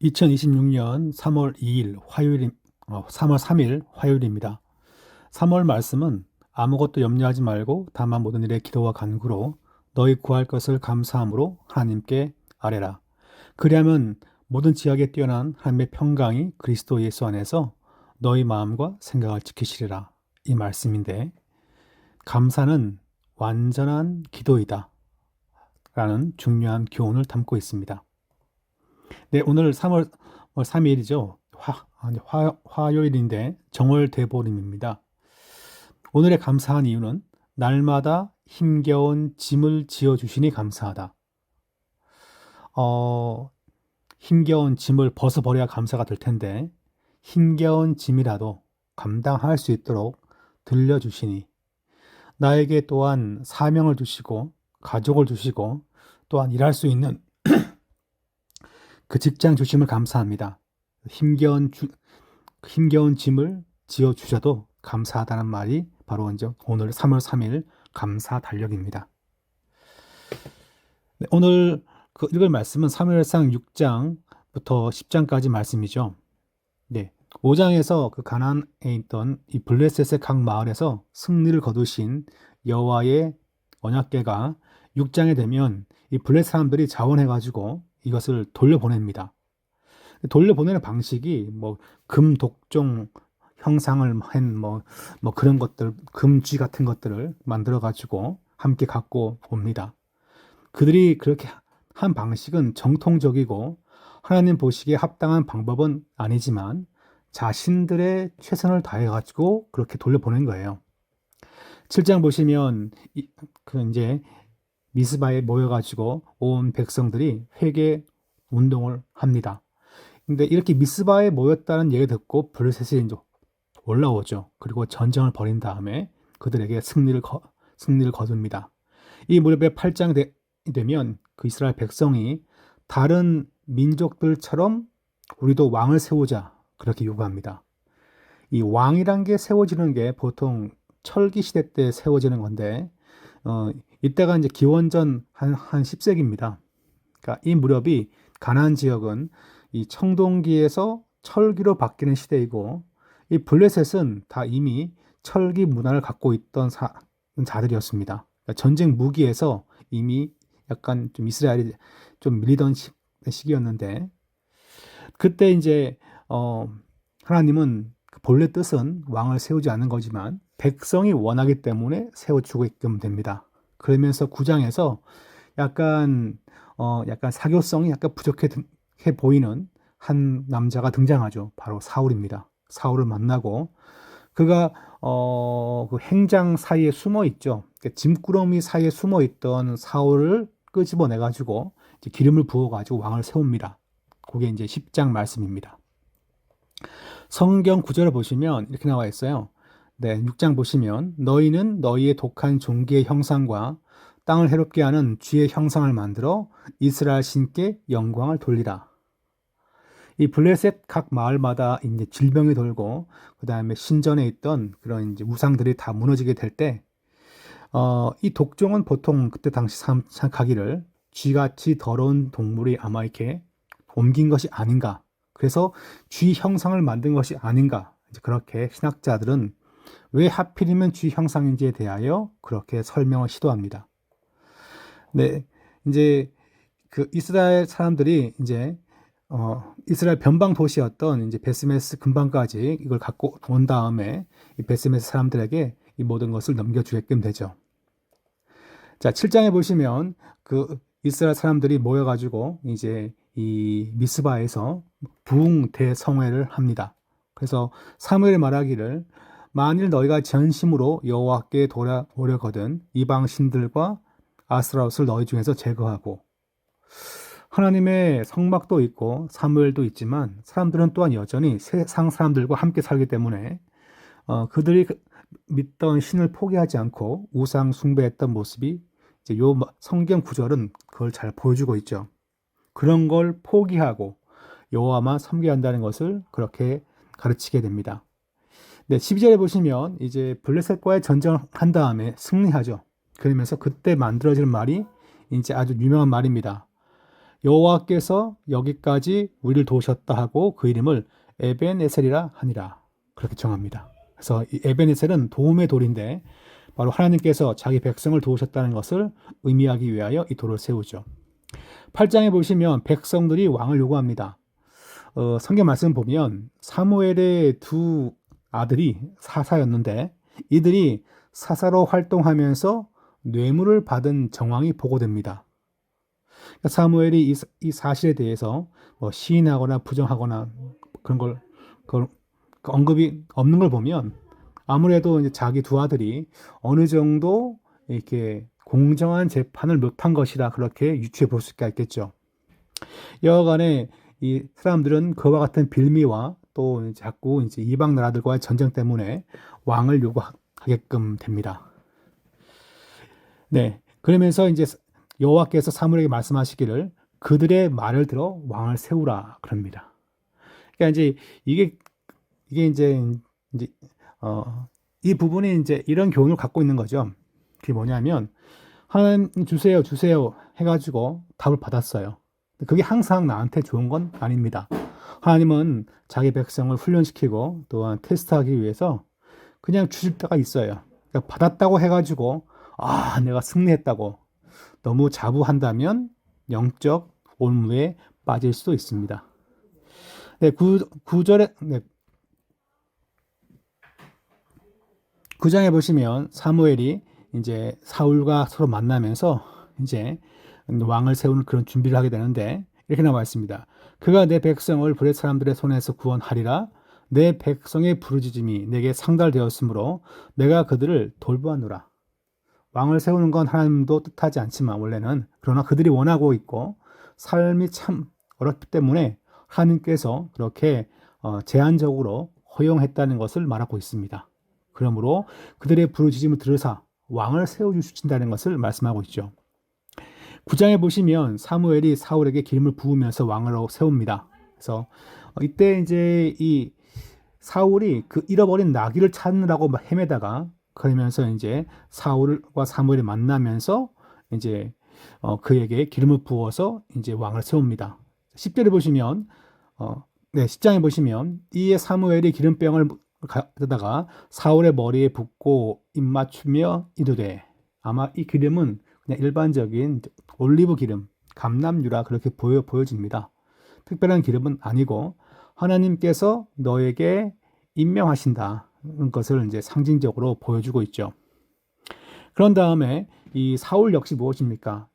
2026년 3월 2일 화요일, 3월 3일 화요일입니다. 3월 말씀은 아무것도 염려하지 말고 다만 모든 일에 기도와 간구로 너희 구할 것을 감사함으로 하나님께 아뢰라. 그리하면 모든 지각에 뛰어난 하나님의 평강이 그리스도 예수 안에서 너희 마음과 생각을 지키시리라. 이 말씀인데 감사는 완전한 기도이다. 라는 중요한 교훈을 담고 있습니다. 네, 오늘 3월 3일이죠. 화요일인데 정월대보름입니다. 오늘의 감사한 이유는 날마다 힘겨운 짐을 지어주시니 감사하다. 힘겨운 짐을 벗어버려야 감사가 될 텐데 힘겨운 짐이라도 감당할 수 있도록 들려주시니 나에게 또한 사명을 주시고 가족을 주시고 또한 일할 수 있는 그 직장 주심을 감사합니다. 힘겨운 짐을 지어 주셔도 감사하다는 말이 바로 이제 오늘 3월 3일 감사 달력입니다. 네, 오늘 읽을 말씀은 사무엘상 6장부터 10장까지 말씀이죠. 네, 5장에서 그 가나안에 있던 이 블레셋의 각 마을에서 승리를 거두신 여호와의 언약궤가 6장에 되면 이 블레셋 사람들이 자원해가지고 이것을 돌려보냅니다. 돌려보내는 방식이 뭐 금독종 형상을 한 뭐 그런 것들, 금쥐 같은 것들을 만들어 가지고 함께 갖고 옵니다. 그들이 그렇게 한 방식은 정통적이고 하나님 보시기에 합당한 방법은 아니지만 자신들의 최선을 다해 가지고 그렇게 돌려보낸 거예요. 7장 보시면 이제 미스바에 모여가지고 온 백성들이 회개 운동을 합니다. 근데 이렇게 미스바에 모였다는 얘기 듣고 블레셋이 이제 올라오죠. 그리고 전쟁을 벌인 다음에 그들에게 승리를 거둡니다. 이 무렵에 8장 되면 그 이스라엘 백성이 다른 민족들처럼 우리도 왕을 세우자 그렇게 요구합니다. 이 왕이란 게 세워지는 게 보통 철기 시대 때 세워지는 건데 이때가 이제 기원전 한 10세기입니다. 그러니까 이 무렵이 가나안 지역은 이 청동기에서 철기로 바뀌는 시대이고 이 블레셋은 다 이미 철기 문화를 갖고 있던 자들이었습니다. 그러니까 전쟁 무기에서 이미 약간 좀 이스라엘이 좀 밀리던 시기였는데 그때 이제 하나님은 본래 뜻은 왕을 세우지 않는 거지만 백성이 원하기 때문에 세워주고 있게끔 됩니다. 그러면서 9장에서 약간 사교성이 약간 부족해 보이는 한 남자가 등장하죠. 바로 사울입니다. 사울을 만나고 그가 그 행장 사이에 숨어 있죠. 그러니까 짐꾸러미 사이에 숨어 있던 사울을 끄집어내 가지고 기름을 부어 가지고 왕을 세웁니다. 그게 이제 10장 말씀입니다. 성경 구절을 보시면 이렇게 나와 있어요. 네, 6장 보시면 너희는 너희의 독한 종기의 형상과 땅을 해롭게 하는 쥐의 형상을 만들어 이스라엘 신께 영광을 돌리라. 이 블레셋 각 마을마다 이제 질병이 돌고 그 다음에 신전에 있던 그런 이제 우상들이 다 무너지게 될 때, 이 독종은 보통 그때 당시 생각하기를 쥐같이 더러운 동물이 아마 이렇게 옮긴 것이 아닌가. 그래서 쥐 형상을 만든 것이 아닌가. 이제 그렇게 신학자들은 왜 하필이면 쥐 형상인지에 대하여 그렇게 설명을 시도합니다. 네, 이제 그 이스라엘 사람들이 이제 이스라엘 변방 도시였던 이제 베스메스 근방까지 이걸 갖고 온 다음에 이 베스메스 사람들에게 이 모든 것을 넘겨주게끔 되죠. 자, 7장에 보시면 그 이스라엘 사람들이 모여가지고 이제 이 미스바에서 부흥 대성회를 합니다. 그래서 사무엘이 말하기를 만일 너희가 전심으로 여호와께 돌아오려거든 이방 신들과 아스라롯을 너희 중에서 제거하고 하나님의 성막도 있고 사무엘도 있지만 사람들은 또한 여전히 세상 사람들과 함께 살기 때문에 그들이 믿던 신을 포기하지 않고 우상 숭배했던 모습이 이제 요 성경 구절은 그걸 잘 보여주고 있죠. 그런 걸 포기하고 여호와만 섬겨야 한다는 것을 그렇게 가르치게 됩니다. 네, 12절에 보시면 이제 블레셋과의 전쟁을 한 다음에 승리하죠. 그러면서 그때 만들어질 말이 이제 아주 유명한 말입니다. 여호와께서 여기까지 우리를 도우셨다 하고 그 이름을 에벤에셀이라 하니라. 그렇게 정합니다. 그래서 이 에벤에셀은 도움의 돌인데 바로 하나님께서 자기 백성을 도우셨다는 것을 의미하기 위하여 이 돌을 세우죠. 8장에 보시면 백성들이 왕을 요구합니다. 성경 말씀 보면 사무엘의 두 아들이 사사였는데 이들이 사사로 활동하면서 뇌물을 받은 정황이 보고됩니다. 그러니까 사무엘이 이 사실에 대해서 시인하거나 부정하거나 그런 걸 그걸 언급이 없는 걸 보면 아무래도 이제 자기 두 아들이 어느 정도 이렇게 공정한 재판을 못한 것이라 그렇게 유추해 볼 수가 있겠죠. 여하간에 이 사람들은 그와 같은 빌미와 또 자꾸 이제 이방 나라들과의 전쟁 때문에 왕을 요구하게끔 됩니다. 네, 그러면서 이제 여호와께서 사무엘에게 말씀하시기를 그들의 말을 들어 왕을 세우라 그럽니다. 그러니까 이제 이게 이제 이 부분이 이제 이런 교훈을 갖고 있는 거죠. 그게 뭐냐면 하나님 주세요 해가지고 답을 받았어요. 그게 항상 나한테 좋은 건 아닙니다. 하나님은 자기 백성을 훈련시키고 또한 테스트하기 위해서 그냥 주실 때가 있어요. 그러니까 받았다고 해가지고 내가 승리했다고 너무 자부한다면 영적 올무에 빠질 수도 있습니다. 네, 9절에 네, 9장에 보시면 사무엘이 이제 사울과 서로 만나면서 이제 왕을 세우는 그런 준비를 하게 되는데 이렇게 나와 있습니다. 그가 내 백성을 블레 사람들의 손에서 구원하리라. 내 백성의 부르짖음이 내게 상달되었으므로 내가 그들을 돌보았노라. 왕을 세우는 건 하나님도 뜻하지 않지만 원래는 그러나 그들이 원하고 있고 삶이 참 어렵기 때문에 하나님께서 그렇게 제한적으로 허용했다는 것을 말하고 있습니다. 그러므로 그들의 부르짖음을 들으사 왕을 세워주신다는 것을 말씀하고 있죠. 9장에 보시면 사무엘이 사울에게 기름을 부으면서 왕으로 세웁니다. 그래서 이때 이제 이 사울이 그 잃어버린 나귀를 찾느라고 헤매다가 그러면서 이제 사울과 사무엘이 만나면서 이제 그에게 기름을 부어서 이제 왕을 세웁니다. 10절에 보시면 10장에 보시면 이에 사무엘이 기름병을 가져다가 사울의 머리에 붓고 입맞추며 이르되 아마 이 기름은 그냥 일반적인 올리브 기름, 감람유라 그렇게 보여집니다. 특별한 기름은 아니고 하나님께서 너에게 임명하신다는 것을 이제 상징적으로 보여주고 있죠. 그런 다음에 이 사울 역시 무엇입니까?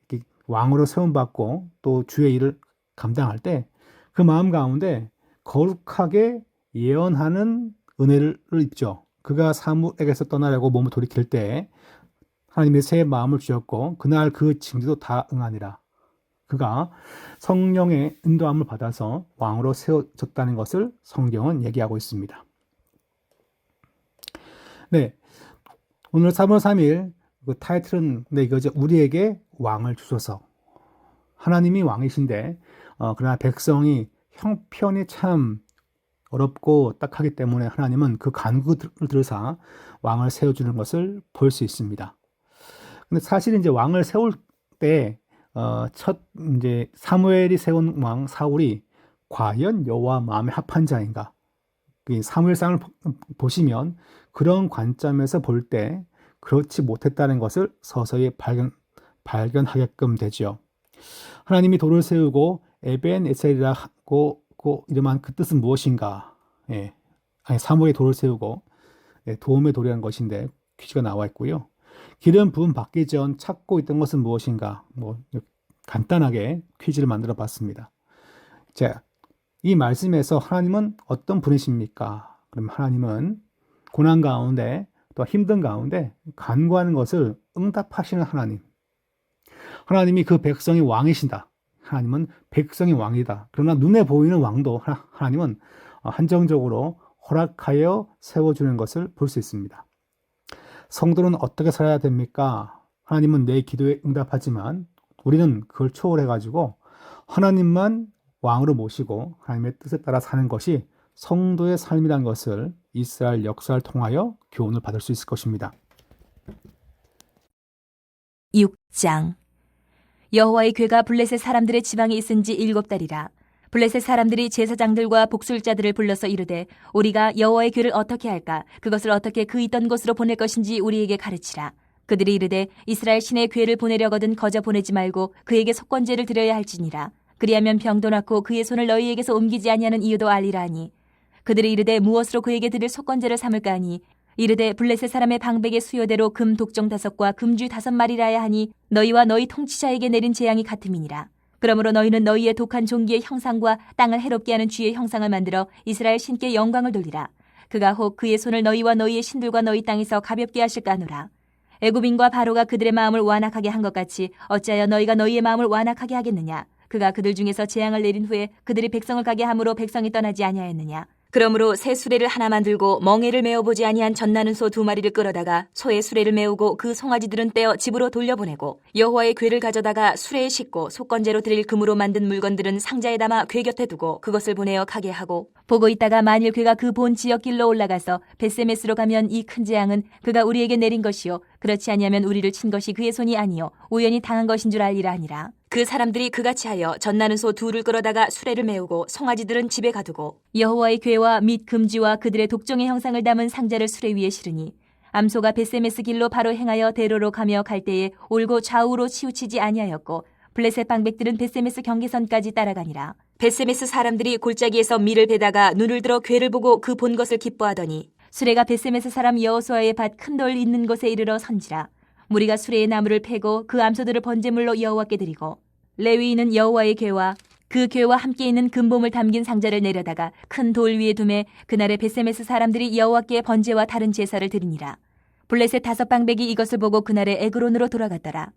왕으로 세움받고 또 주의 일을 감당할 때 그 마음 가운데 거룩하게 예언하는 은혜를 입죠. 그가 사무엘에게서 떠나려고 몸을 돌이킬 때 하나님의 새 마음을 주셨고 그날 그 징조도 다 응하니라. 그가 성령의 인도함을 받아서 왕으로 세워졌다는 것을 성경은 얘기하고 있습니다. 네, 오늘 3월 3일 그 타이틀은 이거죠. 우리에게 왕을 주소서. 하나님이 왕이신데 그러나 백성이 형편이 참 어렵고 딱하기 때문에 하나님은 그 간구를 들으사 왕을 세워주는 것을 볼 수 있습니다. 근데 사실 이제 왕을 세울 때 첫 이제 사무엘이 세운 왕 사울이 과연 여호와 마음에 합한 자인가? 사무엘상을 보시면 그런 관점에서 볼 때 그렇지 못했다는 것을 서서히 발견하게끔 되죠. 하나님이 돌을 세우고 에벤에셀이라 하고 이름한 그 뜻은 무엇인가? 사무엘이 돌을 세우고 도움의 돌이라는 것인데 퀴즈가 나와 있고요. 기름 부음 받기 전 찾고 있던 것은 무엇인가? 간단하게 퀴즈를 만들어 봤습니다. 자, 이 말씀에서 하나님은 어떤 분이십니까? 그럼 하나님은 고난 가운데 또 힘든 가운데 간구하는 것을 응답하시는 하나님. 하나님이 그 백성이 왕이신다. 하나님은 백성이 왕이다. 그러나 눈에 보이는 왕도 하나님은 한정적으로 허락하여 세워주는 것을 볼 수 있습니다. 성도는 어떻게 살아야 됩니까? 하나님은 내 기도에 응답하지만 우리는 그걸 초월해가지고 하나님만 왕으로 모시고 하나님의 뜻에 따라 사는 것이 성도의 삶이라는 것을 이스라엘 역사를 통하여 교훈을 받을 수 있을 것입니다. 6장 여호와의 궤가 블레셋 사람들의 지방에 있은 지 7달이라. 블레셋 사람들이 제사장들과 복술자들을 불러서 이르되 우리가 여호와의 궤를 어떻게 할까? 그것을 어떻게 그 있던 곳으로 보낼 것인지 우리에게 가르치라. 그들이 이르되 이스라엘 신의 궤를 보내려거든 거저 보내지 말고 그에게 속건제를 드려야 할지니라. 그리하면 병도 낫고 그의 손을 너희에게서 옮기지 아니하는 이유도 알리라 하니 그들이 이르되 무엇으로 그에게 드릴 속건제를 삼을까 하니 이르되 블레셋 사람의 방백의 수요대로 금 독종 5과 금쥐 5마리라야 하니 너희와 너희 통치자에게 내린 재앙이 같음이니라. 그러므로 너희는 너희의 독한 종기의 형상과 땅을 해롭게 하는 쥐의 형상을 만들어 이스라엘 신께 영광을 돌리라. 그가 혹 그의 손을 너희와 너희의 신들과 너희 땅에서 가볍게 하실까 하노라. 애굽인과 바로가 그들의 마음을 완악하게 한 것 같이 어찌하여 너희가 너희의 마음을 완악하게 하겠느냐. 그가 그들 중에서 재앙을 내린 후에 그들이 백성을 가게 함으로 백성이 떠나지 아니하였느냐. 그러므로 새 수레를 하나 만들고 멍에를 메어보지 아니한 젖나는 소 2마리를 끌어다가 소의 수레를 메우고 그 송아지들은 떼어 집으로 돌려보내고 여호와의 궤를 가져다가 수레에 싣고 속건제로 드릴 금으로 만든 물건들은 상자에 담아 궤 곁에 두고 그것을 보내어 가게 하고 보고 있다가 만일 궤가 그 본 지역길로 올라가서 벳세메스로 가면 이 큰 재앙은 그가 우리에게 내린 것이요 그렇지 아니하면 우리를 친 것이 그의 손이 아니요 우연히 당한 것인 줄 알리라 하니라. 그 사람들이 그같이 하여 젖나는 소 2를 끌어다가 수레를 메우고 송아지들은 집에 가두고 여호와의 궤와 및 금쥐와 그들의 독종의 형상을 담은 상자를 수레 위에 실으니 암소가 벳세메스 길로 바로 행하여 대로로 가며 갈 때에 올고 좌우로 치우치지 아니하였고 블레셋 방백들은 벳세메스 경계선까지 따라가니라. 벳세메스 사람들이 골짜기에서 밀을 베다가 눈을 들어 궤를 보고 그 본 것을 기뻐하더니 수레가 벳세메스 사람 여호수아의 밭 큰 돌 있는 곳에 이르러 선지라. 무리가 수레의 나무를 패고 그 암소들을 번제물로 여호와께 드리고 레위인은 여호와의 궤와 그 궤와 함께 있는 금봄을 담긴 상자를 내려다가 큰 돌 위에 두매 그날에 벳세메스 사람들이 여호와께 번제와 다른 제사를 드리니라. 블레셋 5방백이 이것을 보고 그날에 에그론으로 돌아갔더라.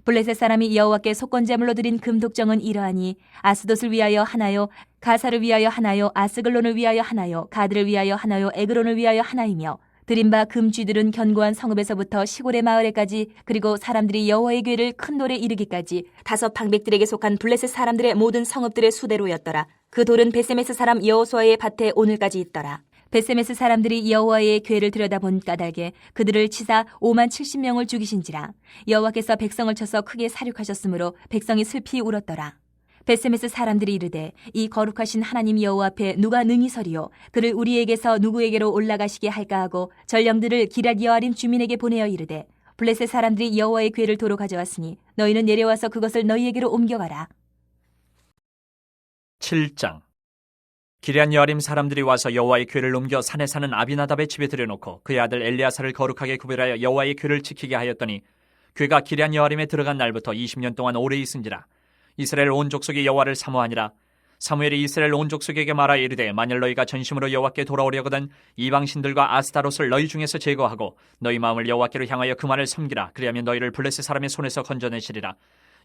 블레셋 사람이 여호와께 속건제물로 드린 금독정은 이러하니 아스돗을 위하여 하나요, 가사를 위하여 하나요, 아스글론을 위하여 하나요, 가드를 위하여 하나요, 에그론을 위하여 하나이며 드린 바 금쥐들은 견고한 성읍에서부터 시골의 마을에까지 그리고 사람들이 여호와의 궤를 큰 돌에 이르기까지 5방백들에게 속한 블레셋 사람들의 모든 성읍들의 수대로였더라. 그 돌은 벳세메스 사람 여호수아의 밭에 오늘까지 있더라. 벳세메스 사람들이 여호와의 궤를 들여다본 까닭에 그들을 치사 50,070명을 죽이신지라. 여호와께서 백성을 쳐서 크게 사륙하셨으므로 백성이 슬피 울었더라. 벳세메스 사람들이 이르되 이 거룩하신 하나님 여호와 앞에 누가 능히 서리요 그를 우리에게서 누구에게로 올라가시게 할까 하고 전령들을 기럇 여아림 주민에게 보내어 이르되 블레셋 사람들이 여호와의 궤를 도로 가져왔으니 너희는 내려와서 그것을 너희에게로 옮겨가라. 7장. 기럇 여아림 사람들이 와서 여호와의 궤를 옮겨 산에 사는 아비나답의 집에 들여놓고 그의 아들 엘리아사를 거룩하게 구별하여 여호와의 궤를 지키게 하였더니 궤가 기럇 여아림에 들어간 날부터 20년 동안 오래 있은지라. 이스라엘 온 족속이 여호와를 사모하니라. 사무엘이 이스라엘 온 족속에게 말하여 이르되 만일 너희가 전심으로 여호와께 돌아오려거든 이방신들과 아스타롯을 너희 중에서 제거하고 너희 마음을 여호와께로 향하여 그만을 섬기라. 그리하면 너희를 블레셋 사람의 손에서 건져내시리라.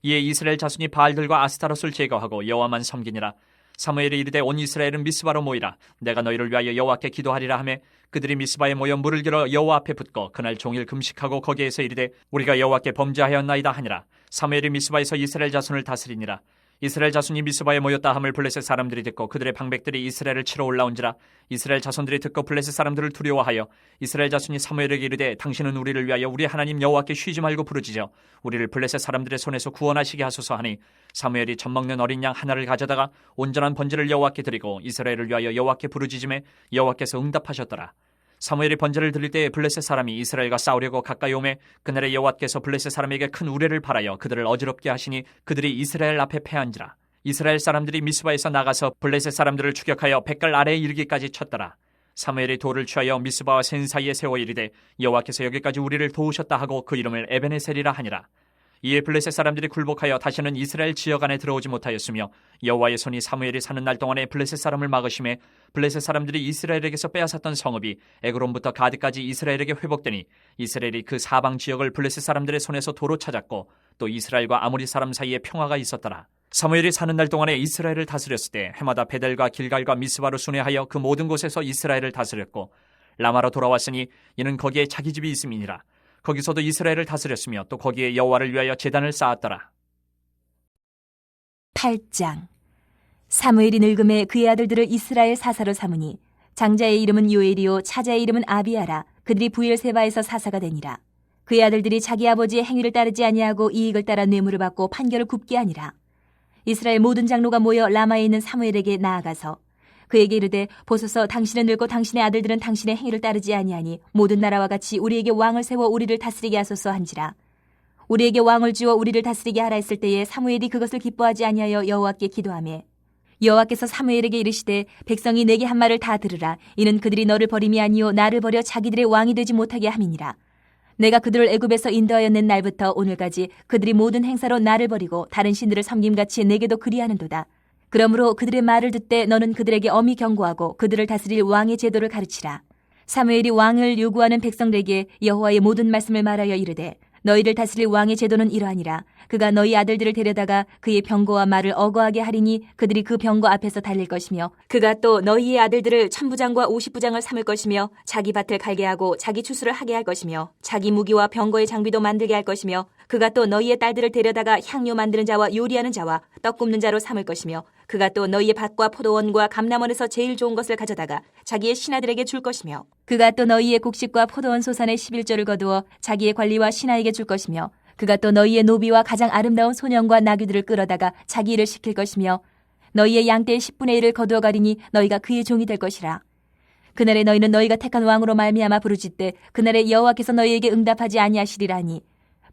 이에 이스라엘 자손이 바알들과 아스타롯을 제거하고 여호와만 섬기니라. 사무엘이 이르되 온 이스라엘은 미스바로 모이라. 내가 너희를 위하여 여호와께 기도하리라 하며 그들이 미스바에 모여 물을 길어 여호와 앞에 붓고 그날 종일 금식하고 거기에서 이르되 우리가 여호와께 범죄하였나이다 하니라. 사무엘이 미스바에서 이스라엘 자손을 다스리니라. 이스라엘 자손이 미스바에 모였다 함을 블레셋 사람들이 듣고 그들의 방백들이 이스라엘을 치러 올라온지라. 이스라엘 자손들이 듣고 블레셋 사람들을 두려워하여 이스라엘 자손이 사무엘에게 이르되 당신은 우리를 위하여 우리 하나님 여호와께 쉬지 말고 부르짖어 우리를 블레셋 사람들의 손에서 구원하시게 하소서 하니 사무엘이 젖먹는 어린 양 하나를 가져다가 온전한 번제를 여호와께 드리고 이스라엘을 위하여 여호와께 부르짖음에 여호와께서 응답하셨더라. 사무엘이 번제를 드릴 때에 블레셋 사람이 이스라엘과 싸우려고 가까이 오매 그날에 여호와께서 블레셋 사람에게 큰 우레를 발하여 그들을 어지럽게 하시니 그들이 이스라엘 앞에 패한지라. 이스라엘 사람들이 미스바에서 나가서 블레셋 사람들을 추격하여 백갈 아래에 이르기까지 쳤더라. 사무엘이 돌을 취하여 미스바와 센 사이에 세워 이르되 여호와께서 여기까지 우리를 도우셨다 하고 그 이름을 에베네셀이라 하니라. 이에 블레셋 사람들이 굴복하여 다시는 이스라엘 지역 안에 들어오지 못하였으며 여호와의 손이 사무엘이 사는 날 동안에 블레셋 사람을 막으심에 블레셋 사람들이 이스라엘에게서 빼앗았던 성읍이 에그론부터 가드까지 이스라엘에게 회복되니 이스라엘이 그 사방 지역을 블레셋 사람들의 손에서 도로 찾았고 또 이스라엘과 아모리 사람 사이에 평화가 있었더라. 사무엘이 사는 날 동안에 이스라엘을 다스렸을 때 해마다 베델과 길갈과 미스바로 순회하여 그 모든 곳에서 이스라엘을 다스렸고 라마로 돌아왔으니 이는 거기에 자기 집이 있음이니라. 거기서도 이스라엘을 다스렸으며 또 거기에 여호와를 위하여 제단을 쌓았더라. 8장. 사무엘이 늙음에 그의 아들들을 이스라엘 사사로 삼으니 장자의 이름은 요엘이요 차자의 이름은 아비아라. 그들이 부엘세바에서 사사가 되니라. 그의 아들들이 자기 아버지의 행위를 따르지 아니하고 이익을 따라 뇌물을 받고 판결을 굽게 하니라. 이스라엘 모든 장로가 모여 라마에 있는 사무엘에게 나아가서 그에게 이르되 보소서 당신은 늙고 당신의 아들들은 당신의 행위를 따르지 아니하니 모든 나라와 같이 우리에게 왕을 세워 우리를 다스리게 하소서 한지라. 우리에게 왕을 주어 우리를 다스리게 하라 했을 때에 사무엘이 그것을 기뻐하지 아니하여 여호와께 기도하매 여호와께서 사무엘에게 이르시되 백성이 내게 한 말을 다 들으라. 이는 그들이 너를 버림이 아니요 나를 버려 자기들의 왕이 되지 못하게 함이니라. 내가 그들을 애굽에서 인도하여 낸 날부터 오늘까지 그들이 모든 행사로 나를 버리고 다른 신들을 섬김같이 내게도 그리하는도다. 그러므로 그들의 말을 듣되 너는 그들에게 엄히 경고하고 그들을 다스릴 왕의 제도를 가르치라. 사무엘이 왕을 요구하는 백성들에게 여호와의 모든 말씀을 말하여 이르되 너희를 다스릴 왕의 제도는 이러하니라. 그가 너희 아들들을 데려다가 그의 병거와 말을 어거하게 하리니 그들이 그 병거 앞에서 달릴 것이며 그가 또 너희의 아들들을 1000부장과 50부장을 삼을 것이며 자기 밭을 갈게 하고 자기 추수를 하게 할 것이며 자기 무기와 병거의 장비도 만들게 할 것이며 그가 또 너희의 딸들을 데려다가 향료 만드는 자와 요리하는 자와 떡 굽는 자로 삼을 것이며 그가 또 너희의 밭과 포도원과 감람원에서 제일 좋은 것을 가져다가 자기의 신하들에게 줄 것이며 그가 또 너희의 곡식과 포도원 소산의 11조를 거두어 자기의 관리와 신하에게 줄 것이며 그가 또 너희의 노비와 가장 아름다운 소년과 나귀들을 끌어다가 자기 일을 시킬 것이며 너희의 양떼의 10분의 1을 거두어 가리니 너희가 그의 종이 될 것이라. 그날에 너희는 너희가 택한 왕으로 말미암아 부르짖되 그날에 여호와께서 너희에게 응답하지 아니하시리라니.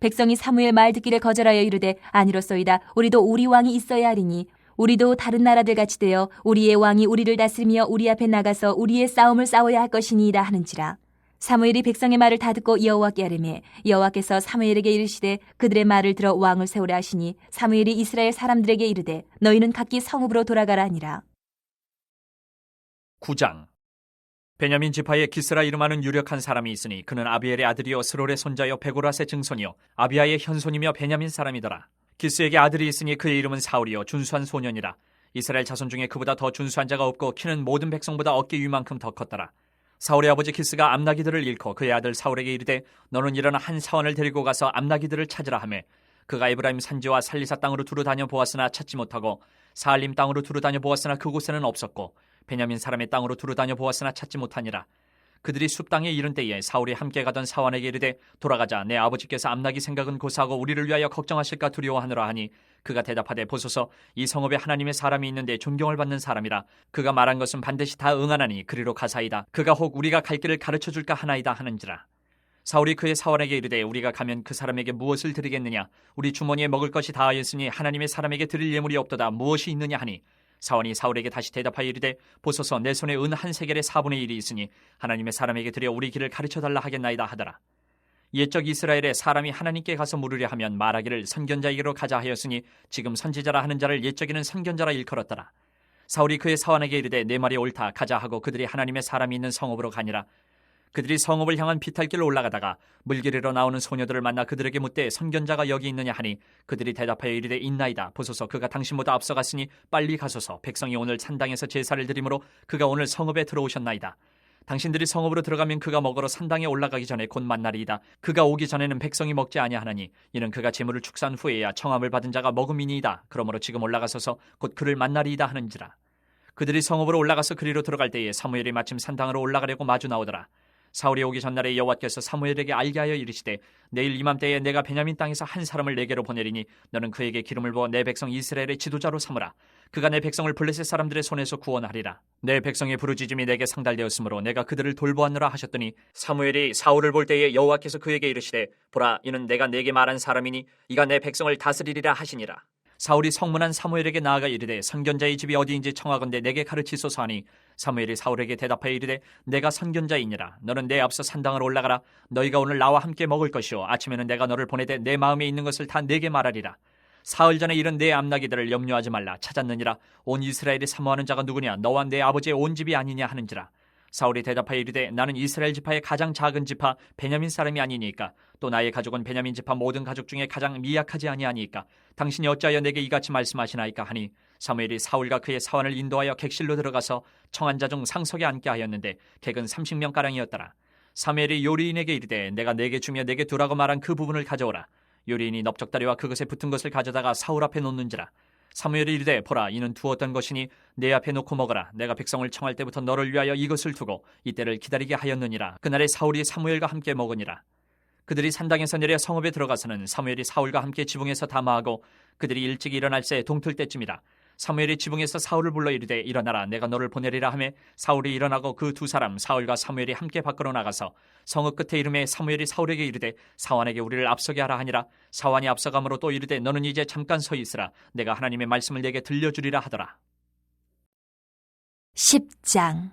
백성이 사무엘 말 듣기를 거절하여 이르되 아니로소이다. 우리도 우리 왕이 있어야 하리니 우리도 다른 나라들 같이 되어 우리의 왕이 우리를 다스리며 우리 앞에 나가서 우리의 싸움을 싸워야 할 것이니이다 하는지라. 사무엘이 백성의 말을 다 듣고 여호와께 아뢰매 여호와께서 사무엘에게 이르시되 그들의 말을 들어 왕을 세우라 하시니 사무엘이 이스라엘 사람들에게 이르되 너희는 각기 성읍으로 돌아가라 하니라. 9장. 베냐민 지파에 기스라 이름하는 유력한 사람이 있으니 그는 아비엘의 아들이요 스롤의 손자요 베고라스의 증손이요 아비야의 현손이며 베냐민 사람이더라. 기스에게 아들이 있으니 그의 이름은 사울이요 준수한 소년이라. 이스라엘 자손 중에 그보다 더 준수한 자가 없고 키는 모든 백성보다 어깨 위만큼 더 컸더라. 사울의 아버지 기스가 암나기들을 잃고 그의 아들 사울에게 이르되 너는 일어나 한 사원을 데리고 가서 암나기들을 찾으라 하매 그가 에브라임 산지와 살리사 땅으로 두루 다녀 보았으나 찾지 못하고 사알림 땅으로 두루 다녀 보았으나 그곳에는 없었고 베냐민 사람의 땅으로 두루 다녀 보았으나 찾지 못하니라. 그들이 숲 땅에 이른 때에 사울이 함께 가던 사원에게 이르되 돌아가자. 내 아버지께서 암나기 생각은 고사하고 우리를 위하여 걱정하실까 두려워하노라 하니 그가 대답하되 보소서 이 성읍에 하나님의 사람이 있는데 존경을 받는 사람이라. 그가 말한 것은 반드시 다 응하나니 그리로 가사이다. 그가 혹 우리가 갈 길을 가르쳐 줄까 하나이다 하는지라. 사울이 그의 사원에게 이르되 우리가 가면 그 사람에게 무엇을 드리겠느냐. 우리 주머니에 먹을 것이 다하였으니 하나님의 사람에게 드릴 예물이 없도다. 무엇이 있느냐 하니 사원이 사울에게 다시 대답하여 이르되 보소서 내 손에 은 한 세겔의 4분의 1이 있으니 하나님의 사람에게 드려 우리 길을 가르쳐달라 하겠나이다 하더라. 옛적 이스라엘에 사람이 하나님께 가서 물으려 하면 말하기를 선견자에게로 가자 하였으니 지금 선지자라 하는 자를 옛적에는 선견자라 일컬었더라. 사울이 그의 사원에게 이르되 내 말이 옳다. 가자 하고 그들이 하나님의 사람이 있는 성읍으로 가니라. 그들이 성읍을 향한 비탈길로 올라가다가 물길으로 나오는 소녀들을 만나 그들에게 묻되 선견자가 여기 있느냐 하니 그들이 대답하여 이르되 있나이다. 보소서 그가 당신보다 앞서갔으니 빨리 가소서. 백성이 오늘 산당에서 제사를 드리므로 그가 오늘 성읍에 들어오셨나이다. 당신들이 성읍으로 들어가면 그가 먹으러 산당에 올라가기 전에 곧 만나리이다. 그가 오기 전에는 백성이 먹지 아니하나니 이는 그가 제물을 축사한 후에야 청함을 받은 자가 먹음이니이다. 그러므로 지금 올라가소서 곧 그를 만나리이다 하는지라. 그들이 성읍으로 올라가서 그리로 들어갈 때에 사무엘이 마침 산당으로 올라가려고 마주 나오더라. 사울이 오기 전날에 여호와께서 사무엘에게 알게 하여 이르시되 내일 이맘때에 내가 베냐민 땅에서 한 사람을 내게로 보내리니 너는 그에게 기름을 부어 내 백성 이스라엘의 지도자로 삼으라. 그가 내 백성을 블레셋 사람들의 손에서 구원하리라. 내 백성의 부르짖음이 내게 상달되었으므로 내가 그들을 돌보았노라 하셨더니 사무엘이 사울을 볼 때에 여호와께서 그에게 이르시되 보라 이는 내가 내게 말한 사람이니 이가 내 백성을 다스리리라 하시니라. 사울이 성문한 사무엘에게 나아가 이르되 선견자의 집이 어디인지 청하건대 내게 가르치소서 하니 사무엘이 사울에게 대답하여 이르되 내가 선견자이니라. 너는 내 앞서 산당으로 올라가라. 너희가 오늘 나와 함께 먹을 것이요 아침에는 내가 너를 보내되 내 마음에 있는 것을 다 내게 말하리라. 사흘 전에 이른 내 암나기들을 염려하지 말라. 찾았느니라. 온 이스라엘이 사모하는 자가 누구냐. 너와 내 아버지의 온 집이 아니냐 하는지라. 사울이 대답하여 이르되 나는 이스라엘 지파의 가장 작은 지파 베냐민 사람이 아니니까 또 나의 가족은 베냐민 지파 모든 가족 중에 가장 미약하지 아니하니까 당신이 어찌하여 내게 이같이 말씀하시나이까 하니 사무엘이 사울과 그의 사원을 인도하여 객실로 들어가서 청한 자 중 상석에 앉게 하였는데 객은 30명가량이었더라. 사무엘이 요리인에게 이르되 내가 내게 주며 내게 두라고 말한 그 부분을 가져오라. 요리인이 넓적다리와 그것에 붙은 것을 가져다가 사울 앞에 놓는지라. 사무엘이 이르되 보라 이는 두었던 것이니 내 앞에 놓고 먹어라. 내가 백성을 청할 때부터 너를 위하여 이것을 두고 이때를 기다리게 하였느니라. 그날에 사울이 사무엘과 함께 먹으니라. 그들이 산당에서 내려 성읍에 들어가서는 사무엘이 사울과 함께 지붕에서 담화하고 그들이 일찍 일어날 새 동틀 때쯤이라. 사무엘이 지붕에서 사울을 불러 이르되 일어나라 내가 너를 보내리라 하매 사울이 일어나고 그 두 사람 사울과 사무엘이 함께 밖으로 나가서 성읍 끝에 이름에 사무엘이 사울에게 이르되 사환에게 우리를 앞서게 하라 하니라. 사환이 앞서감으로 또 이르되 너는 이제 잠깐 서 있으라 내가 하나님의 말씀을 내게 들려주리라 하더라. 10장.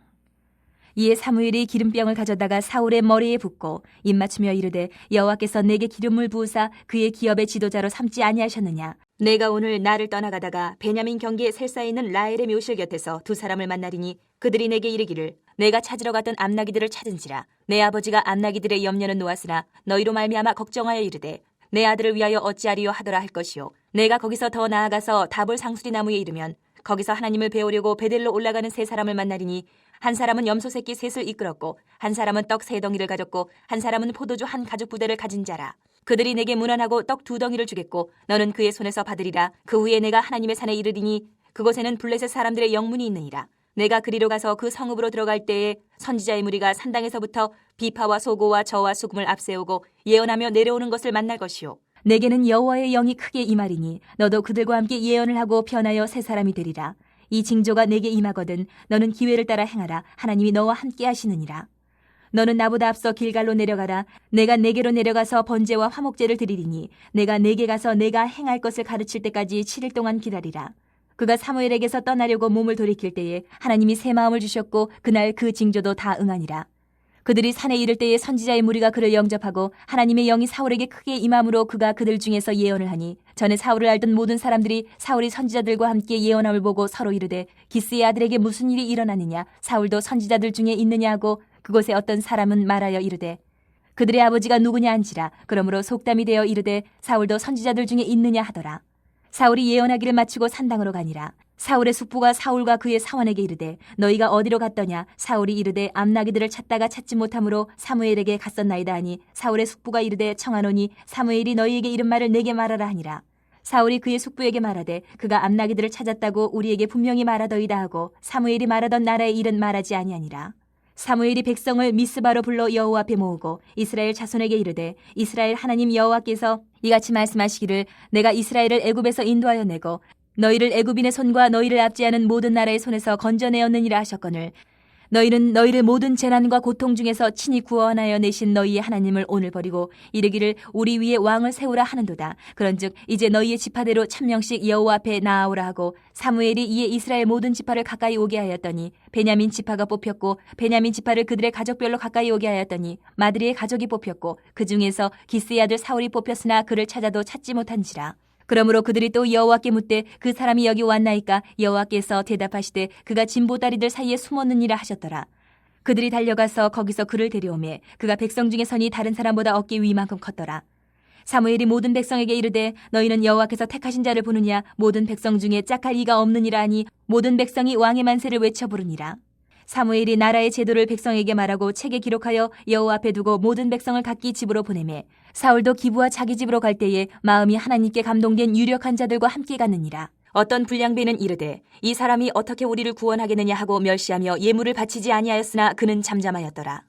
이에 사무엘이 기름병을 가져다가 사울의 머리에 붓고 입맞추며 이르되 여호와께서 내게 기름을 부으사 그의 기업의 지도자로 삼지 아니하셨느냐. 내가 오늘 나를 떠나가다가 베냐민 경계에 셀사에 있는 라헬의 묘실 곁에서 두 사람을 만나리니 그들이 내게 이르기를 내가 찾으러 갔던 암나기들을 찾은지라. 내 아버지가 암나기들의 염려는 놓았으나 너희로 말미암아 걱정하여 이르되 내 아들을 위하여 어찌하리요 하더라 할 것이요. 내가 거기서 더 나아가서 다볼 상수리 나무에 이르면 거기서 하나님을 배우려고 베델로 올라가는 세 사람을 만나리니 한 사람은 염소 새끼 셋을 이끌었고 한 사람은 떡 세 덩이를 가졌고 한 사람은 포도주 한 가죽 부대를 가진 자라. 그들이 내게 문안하고 떡 두 덩이를 주겠고 너는 그의 손에서 받으리라. 그 후에 내가 하나님의 산에 이르리니 그곳에는 블레셋 사람들의 영문이 있느니라. 내가 그리로 가서 그 성읍으로 들어갈 때에 선지자의 무리가 산당에서부터 비파와 소고와 저와 수금을 앞세우고 예언하며 내려오는 것을 만날 것이요. 내게는 여호와의 영이 크게 임하리니 너도 그들과 함께 예언을 하고 변하여 새 사람이 되리라. 이 징조가 내게 임하거든 너는 기회를 따라 행하라. 하나님이 너와 함께 하시느니라. 너는 나보다 앞서 길갈로 내려가라. 내가 내게로 내려가서 번제와 화목제를 드리리니 내가 내게 가서 내가 행할 것을 가르칠 때까지 7일 동안 기다리라. 그가 사무엘에게서 떠나려고 몸을 돌이킬 때에 하나님이 새 마음을 주셨고 그날 그 징조도 다 응하니라. 그들이 산에 이를 때에 선지자의 무리가 그를 영접하고 하나님의 영이 사울에게 크게 임함으로 그가 그들 중에서 예언을 하니 전에 사울을 알던 모든 사람들이 사울이 선지자들과 함께 예언함을 보고 서로 이르되 기스의 아들에게 무슨 일이 일어나느냐. 사울도 선지자들 중에 있느냐 하고 그곳에 어떤 사람은 말하여 이르되 그들의 아버지가 누구냐 한지라. 그러므로 속담이 되어 이르되 사울도 선지자들 중에 있느냐 하더라. 사울이 예언하기를 마치고 산당으로 가니라. 사울의 숙부가 사울과 그의 사원에게 이르되 너희가 어디로 갔더냐. 사울이 이르되 암나기들을 찾다가 찾지 못함으로 사무엘에게 갔었나이다 하니 사울의 숙부가 이르되 청하노니 사무엘이 너희에게 이른 말을 내게 말하라 하니라. 사울이 그의 숙부에게 말하되 그가 암나기들을 찾았다고 우리에게 분명히 말하더이다 하고 사무엘이 말하던 나라의 일은 말하지 아니하니라. 사무엘이 백성을 미스바로 불러 여호와 앞에 모으고 이스라엘 자손에게 이르되 이스라엘 하나님 여호와께서 이같이 말씀하시기를 내가 이스라엘을 애굽에서 인도하여 내고 너희를 애굽인의 손과 너희를 압제하는 모든 나라의 손에서 건져내었느니라 하셨거늘 너희는 너희를 모든 재난과 고통 중에서 친히 구원하여 내신 너희의 하나님을 오늘 버리고 이르기를 우리 위에 왕을 세우라 하는도다. 그런즉 이제 너희의 지파대로 1000명씩 여호와 앞에 나아오라 하고 사무엘이 이에 이스라엘 모든 지파를 가까이 오게 하였더니 베냐민 지파가 뽑혔고 베냐민 지파를 그들의 가족별로 가까이 오게 하였더니 마드리의 가족이 뽑혔고 그 중에서 기스의 아들 사울이 뽑혔으나 그를 찾아도 찾지 못한지라. 그러므로 그들이 또 여호와께 묻되 그 사람이 여기 왔나이까. 여호와께서 대답하시되 그가 진보다리들 사이에 숨었느니라 하셨더라. 그들이 달려가서 거기서 그를 데려오매 그가 백성 중에 선이 다른 사람보다 어깨 위만큼 컸더라. 사무엘이 모든 백성에게 이르되 너희는 여호와께서 택하신 자를 보느냐. 모든 백성 중에 짝할 이가 없느니라 하니 모든 백성이 왕의 만세를 외쳐 부르니라. 사무엘이 나라의 제도를 백성에게 말하고 책에 기록하여 여호와 앞에 두고 모든 백성을 각기 집으로 보내매 사울도 기브와 자기 집으로 갈 때에 마음이 하나님께 감동된 유력한 자들과 함께 갔느니라. 어떤 불량배는 이르되 이 사람이 어떻게 우리를 구원하겠느냐 하고 멸시하며 예물을 바치지 아니하였으나 그는 잠잠하였더라.